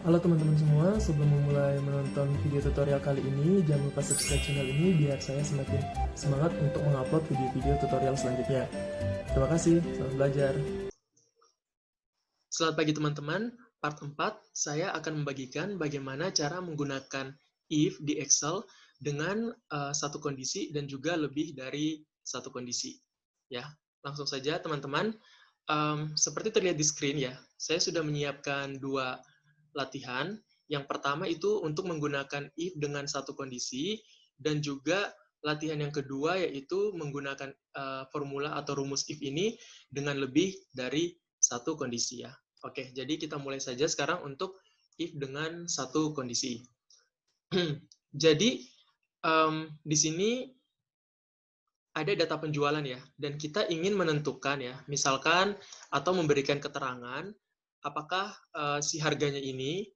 Halo teman-teman semua, sebelum memulai menonton video tutorial kali ini, jangan lupa subscribe channel ini biar saya semakin semangat untuk mengupload video-video tutorial selanjutnya. Terima kasih, selamat belajar. Selamat pagi teman-teman, part 4 saya akan membagikan bagaimana cara menggunakan if di Excel dengan satu kondisi dan juga lebih dari satu kondisi. Ya, langsung saja teman-teman. Seperti terlihat di screen ya, saya sudah menyiapkan dua latihan. Yang pertama itu untuk menggunakan if dengan satu kondisi, dan juga latihan yang kedua yaitu menggunakan formula atau rumus if ini dengan lebih dari satu kondisi ya. Oke, jadi kita mulai saja sekarang untuk if dengan satu kondisi. Jadi di sini ada data penjualan ya, dan kita ingin menentukan ya, misalkan atau memberikan keterangan apakah si harganya ini,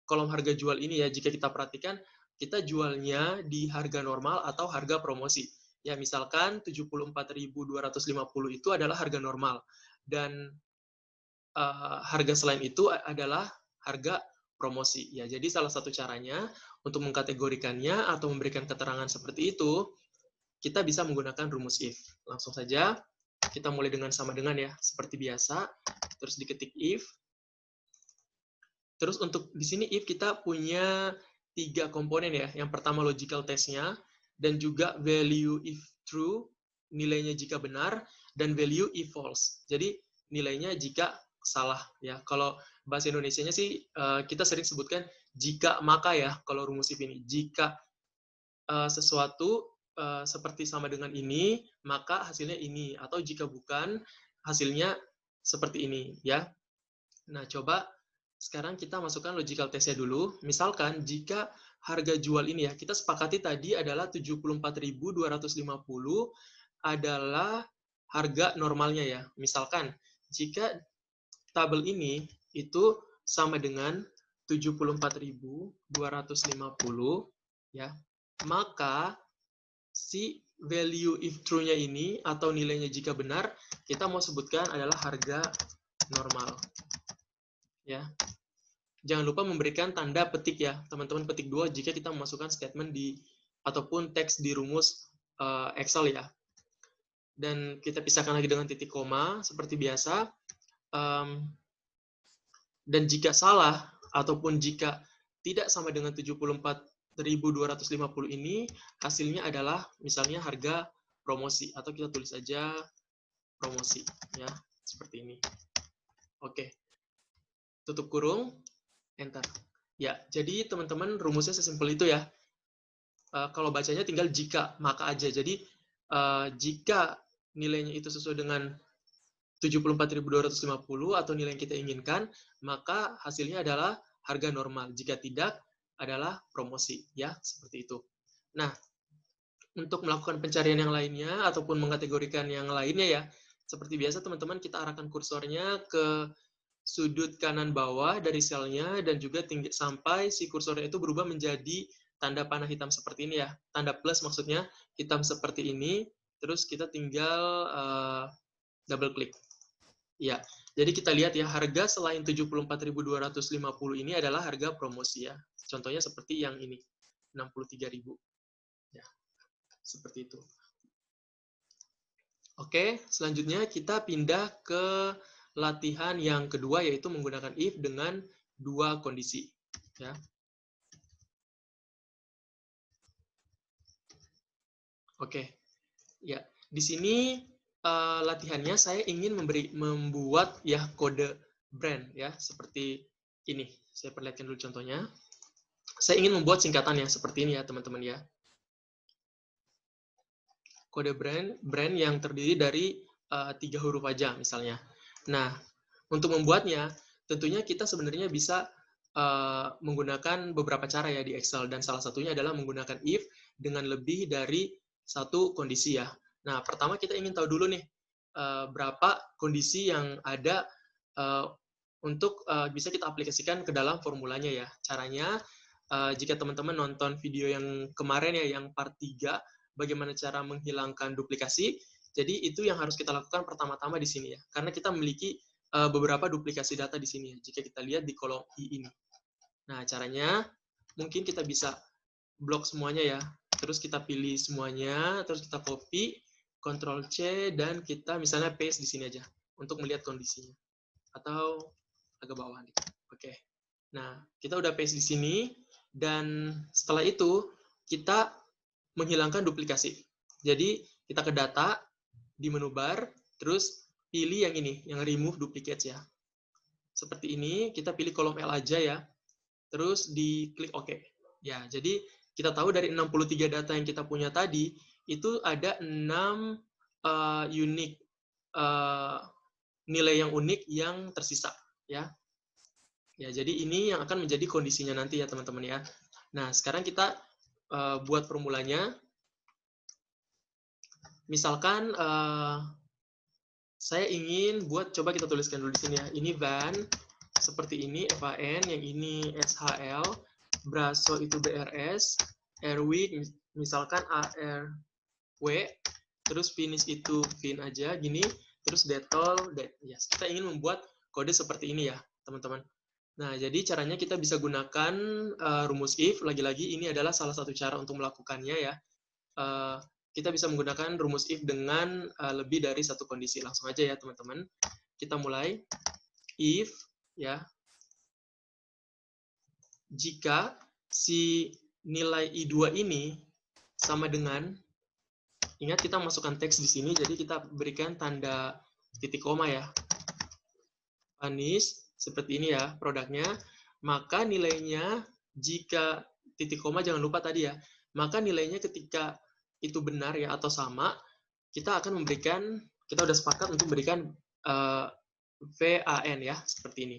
kolom harga jual ini ya, jika kita perhatikan, kita jualnya di harga normal atau harga promosi. Ya, misalkan 74.250 itu adalah harga normal, dan harga selain itu adalah harga promosi. Ya, jadi salah satu caranya untuk mengkategorikannya atau memberikan keterangan seperti itu, kita bisa menggunakan rumus if. Langsung saja, kita mulai dengan sama dengan ya, seperti biasa. Terus diketik if. Terus untuk di sini if kita punya 3 komponen ya. Yang pertama logical test-nya, dan juga value if true, nilainya jika benar, dan value if false. Jadi nilainya jika salah ya. Kalau bahasa Indonesianya sih kita sering sebutkan jika maka ya, kalau rumus if ini. Jika sesuatu seperti sama dengan ini, maka hasilnya ini. Atau jika bukan, hasilnya seperti ini ya. Nah, coba sekarang kita masukkan logical test-nya dulu. Misalkan jika harga jual ini ya, kita sepakati tadi adalah 74.250 adalah harga normalnya ya. Misalkan jika tabel ini itu sama dengan 74.250 ya, maka si value if true-nya ini atau nilainya jika benar, kita mau sebutkan adalah harga normal. Ya. Jangan lupa memberikan tanda petik ya, teman-teman, petik 2 jika kita memasukkan statement di ataupun teks di rumus Excel ya. Dan kita pisahkan lagi dengan titik koma seperti biasa. Dan jika salah ataupun jika tidak sama dengan 74.250 ini, hasilnya adalah misalnya harga promosi, atau kita tulis saja promosi ya, seperti ini. Oke. Tutup kurung, enter. Ya, jadi teman-teman rumusnya sesimpel itu ya. Kalau bacanya tinggal jika, maka aja. Jadi jika nilainya itu sesuai dengan 74.250 atau nilai yang kita inginkan, maka hasilnya adalah harga normal. Jika tidak, adalah promosi. Ya, seperti itu. Nah, untuk melakukan pencarian yang lainnya ataupun mengategorikan yang lainnya ya, seperti biasa teman-teman kita arahkan kursornya ke sudut kanan bawah dari selnya, dan juga sampai si kursornya itu berubah menjadi tanda panah hitam seperti ini ya. Tanda plus maksudnya, hitam seperti ini. Terus kita tinggal double klik. Ya, jadi kita lihat ya, harga selain 74.250 ini adalah harga promosi ya. Contohnya seperti yang ini, 63.000. Ya, seperti itu. Oke, selanjutnya kita pindah ke latihan yang kedua, yaitu menggunakan if dengan dua kondisi. Ya. Oke, ya, di sini latihannya saya ingin membuat ya kode brand ya, seperti ini. Saya perlihatkan dulu contohnya. Saya ingin membuat singkatannya seperti ini ya teman-teman ya. Kode brand yang terdiri dari 3 huruf aja misalnya. Nah, untuk membuatnya tentunya kita sebenarnya bisa menggunakan beberapa cara ya di Excel, dan salah satunya adalah menggunakan if dengan lebih dari satu kondisi ya. Nah, pertama kita ingin tahu dulu nih berapa kondisi yang ada untuk bisa kita aplikasikan ke dalam formulanya ya. Caranya, jika teman-teman nonton video yang kemarin ya, yang part 3, bagaimana cara menghilangkan duplikasi, jadi itu yang harus kita lakukan pertama-tama di sini ya. Karena kita memiliki beberapa duplikasi data di sini ya, jika kita lihat di kolom I ini. Nah, caranya mungkin kita bisa blok semuanya ya. Terus kita pilih semuanya, terus kita copy, Ctrl C, dan kita misalnya paste di sini aja untuk melihat kondisinya. Atau agak bawah nih. Oke. Nah, kita udah paste di sini, dan setelah itu kita menghilangkan duplikasi. Jadi, kita ke data, di menu bar, terus pilih yang ini, yang remove duplicates ya. Seperti ini, kita pilih kolom L aja ya. Terus diklik OK. Ya, jadi kita tahu dari 63 data yang kita punya tadi, itu ada 6 unik nilai yang unik yang tersisa ya. Ya, jadi ini yang akan menjadi kondisinya nanti ya teman-teman ya. Nah, sekarang kita buat formulanya. Misalkan saya ingin buat, coba kita tuliskan dulu di sini ya. Ini van seperti ini, FAN, yang ini SHL, Braso itu BRS, Airwick misalkan ARW, terus finish itu fin aja gini, terus detol, yes. Kita ingin membuat kode seperti ini ya teman-teman. Nah, jadi caranya kita bisa gunakan rumus if. Lagi-lagi ini adalah salah satu cara untuk melakukannya ya. Kita bisa menggunakan rumus if dengan lebih dari satu kondisi. Langsung aja ya teman-teman. Kita mulai. If ya, jika si nilai I2 ini sama dengan, ingat kita masukkan teks di sini, jadi kita berikan tanda titik koma ya. Anis, seperti ini ya produknya, maka nilainya jika titik koma jangan lupa tadi ya, maka nilainya ketika itu benar ya atau sama, kita akan memberikan, kita udah sepakat untuk memberikan VAN ya, seperti ini.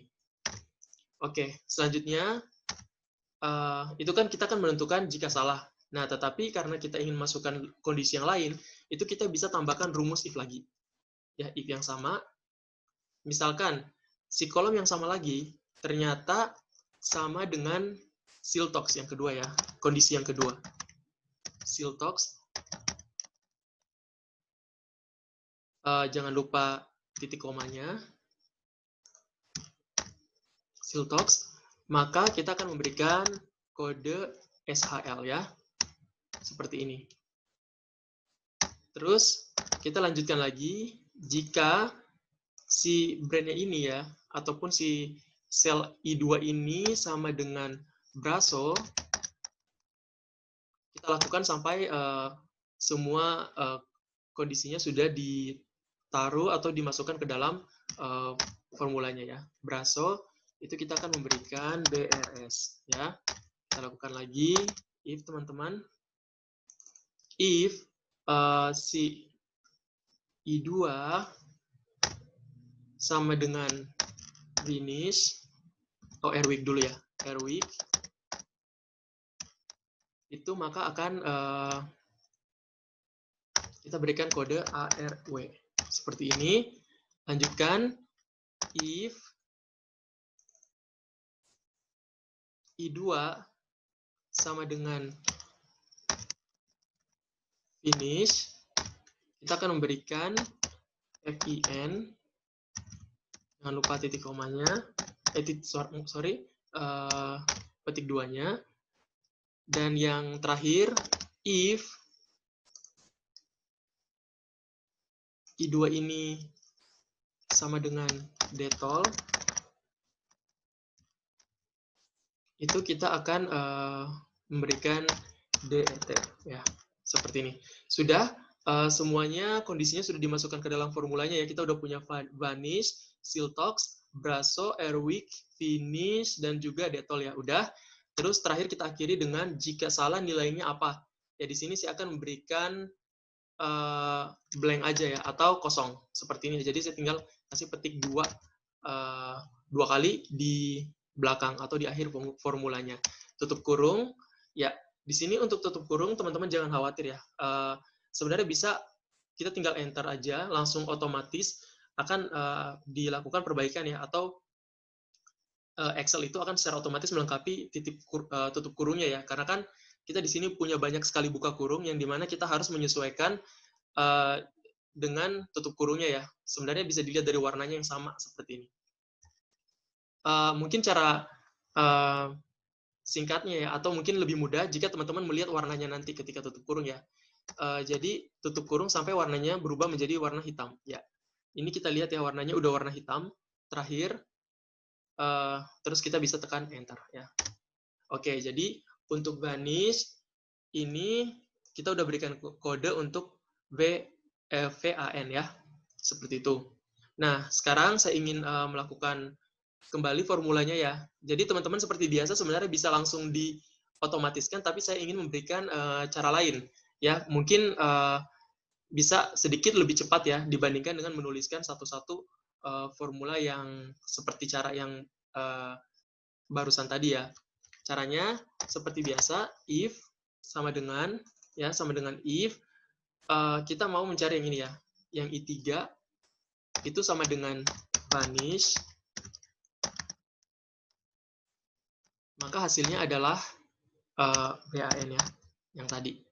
Oke, selanjutnya itu kan kita akan menentukan jika salah. Nah, tetapi karena kita ingin masukkan kondisi yang lain, itu kita bisa tambahkan rumus if lagi. Ya, if yang sama. Misalkan si kolom yang sama lagi ternyata sama dengan siltox yang kedua ya, kondisi yang kedua. Siltox, jangan lupa titik komanya. Siltox, maka kita akan memberikan kode SHL ya, seperti ini. Terus kita lanjutkan lagi, jika si brandnya ini ya, ataupun si sel I2 ini sama dengan Braso, kita lakukan sampai semua kondisinya sudah ditaruh atau dimasukkan ke dalam formulanya ya. Braso itu kita akan memberikan BRS ya. Kita lakukan lagi if teman-teman. If si I2 sama dengan finish atau Airwick dulu ya, Airwick, itu maka akan kita berikan kode ARW seperti ini. Lanjutkan if I2 sama dengan finish, kita akan memberikan FIN, jangan lupa titik komanya, petik duanya, dan yang terakhir if I2 ini sama dengan detol, itu kita akan memberikan DET ya, seperti ini. Sudah semuanya kondisinya sudah dimasukkan ke dalam formulanya ya. Kita udah punya vanish, siltox, braso, airwick, finish, dan juga detol ya. Udah. Terus terakhir kita akhiri dengan jika salah nilainya apa. Ya di sini saya akan memberikan blank aja ya, atau kosong seperti ini. Jadi saya tinggal kasih petik dua kali di belakang atau di akhir formulanya. Tutup kurung. Ya, di sini untuk tutup kurung teman-teman jangan khawatir ya. Sebenarnya bisa kita tinggal enter aja, langsung otomatis akan dilakukan perbaikan ya, atau Excel itu akan secara otomatis melengkapi titik tutup kurungnya ya. Karena kan kita di sini punya banyak sekali buka kurung yang dimana kita harus menyesuaikan dengan tutup kurungnya ya. Sebenarnya bisa dilihat dari warnanya yang sama seperti ini. Mungkin cara singkatnya ya, atau mungkin lebih mudah jika teman-teman melihat warnanya nanti ketika tutup kurung ya. Jadi tutup kurung sampai warnanya berubah menjadi warna hitam. Ya, ini kita lihat ya warnanya udah warna hitam. Terakhir, terus kita bisa tekan enter ya. Oke, jadi untuk vanish ini kita udah berikan kode untuk VAN ya, seperti itu. Nah, sekarang saya ingin melakukan kembali formulanya ya. Jadi teman-teman seperti biasa sebenarnya bisa langsung diotomatiskan, tapi saya ingin memberikan cara lain ya. Mungkin bisa sedikit lebih cepat ya dibandingkan dengan menuliskan satu-satu formula yang seperti cara yang barusan tadi ya. Caranya seperti biasa, if sama dengan if kita mau mencari yang ini ya, yang I3 itu sama dengan vanish, maka hasilnya adalah VAN ya, yang tadi.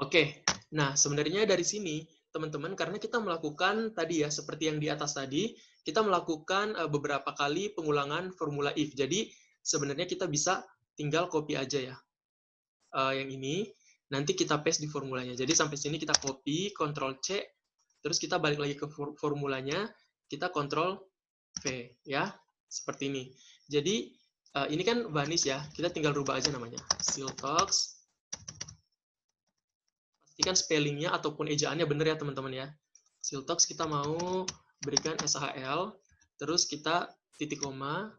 Oke, nah sebenarnya dari sini teman-teman, karena kita melakukan tadi ya, seperti yang di atas tadi, kita melakukan beberapa kali pengulangan formula if. Jadi sebenarnya kita bisa tinggal copy aja ya, yang ini, nanti kita paste di formulanya. Jadi sampai sini kita copy, Ctrl C, terus kita balik lagi ke formulanya, kita Ctrl V ya, seperti ini. Jadi ini kan vanish ya, kita tinggal rubah aja namanya, Siltox. Pastikan spellingnya ataupun ejaannya benar ya teman-teman ya. Siltox kita mau berikan SHL, terus kita titik koma,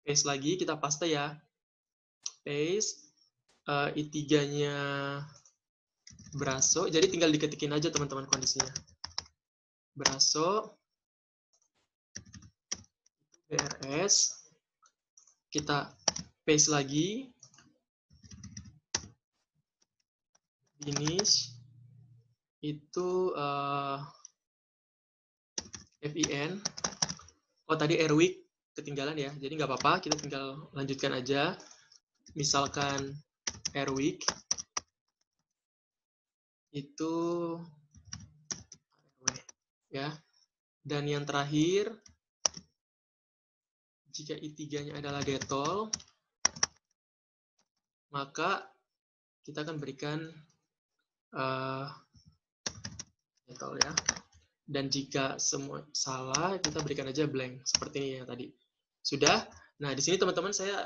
paste lagi, kita paste ya, paste, I3-nya Brasso, jadi tinggal diketikin aja teman-teman kondisinya. Brasso, BRS, kita paste lagi, finish, itu FIN, oh tadi Airwick ketinggalan ya, jadi nggak apa-apa, kita tinggal lanjutkan aja, misalkan Airwick, itu ya, dan yang terakhir, jika I3-nya adalah Detol, maka kita akan berikan Detol ya. Dan jika semua salah, kita berikan aja blank seperti ini ya tadi. Sudah. Nah di sini teman-teman saya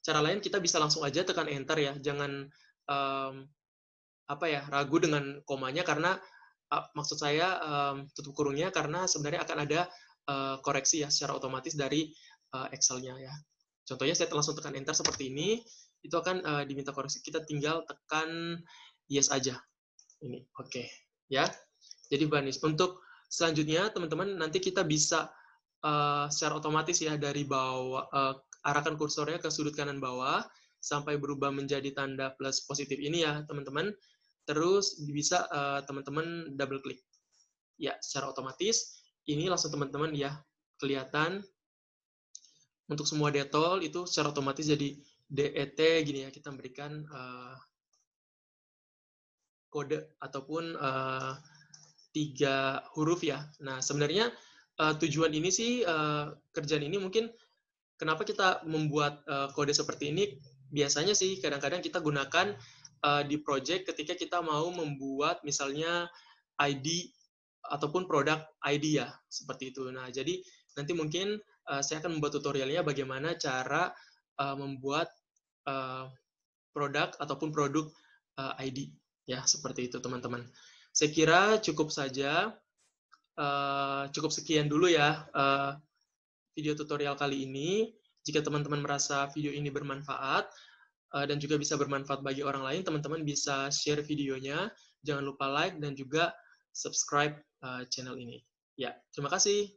cara lain kita bisa langsung aja tekan enter ya. Jangan ragu dengan komanya, karena maksud saya tutup kurungnya, karena sebenarnya akan ada koreksi ya secara otomatis dari Excel-nya ya. Contohnya saya langsung tekan enter seperti ini, itu akan diminta koreksi. Kita tinggal tekan yes aja. Ini oke ya. Jadi vanish. Untuk selanjutnya teman-teman nanti kita bisa secara otomatis ya dari bawah, arahkan kursornya ke sudut kanan bawah sampai berubah menjadi tanda plus positif ini ya teman-teman. Terus bisa teman-teman double klik. Ya, secara otomatis ini langsung teman-teman ya kelihatan untuk semua detol itu secara otomatis jadi DET gini ya, kita memberikan kode ataupun 3 huruf ya. Nah, sebenarnya tujuan ini sih, kerjaan ini mungkin kenapa kita membuat kode seperti ini, biasanya sih kadang-kadang kita gunakan di project ketika kita mau membuat misalnya ID ataupun produk ID ya, seperti itu. Nah, jadi nanti mungkin saya akan membuat tutorialnya bagaimana cara membuat produk ataupun produk ID ya, seperti itu teman-teman. Saya kira cukup saja, cukup sekian dulu ya video tutorial kali ini. Jika teman-teman merasa video ini bermanfaat dan juga bisa bermanfaat bagi orang lain, teman-teman bisa share videonya, jangan lupa like dan juga subscribe channel ini. Ya, terima kasih.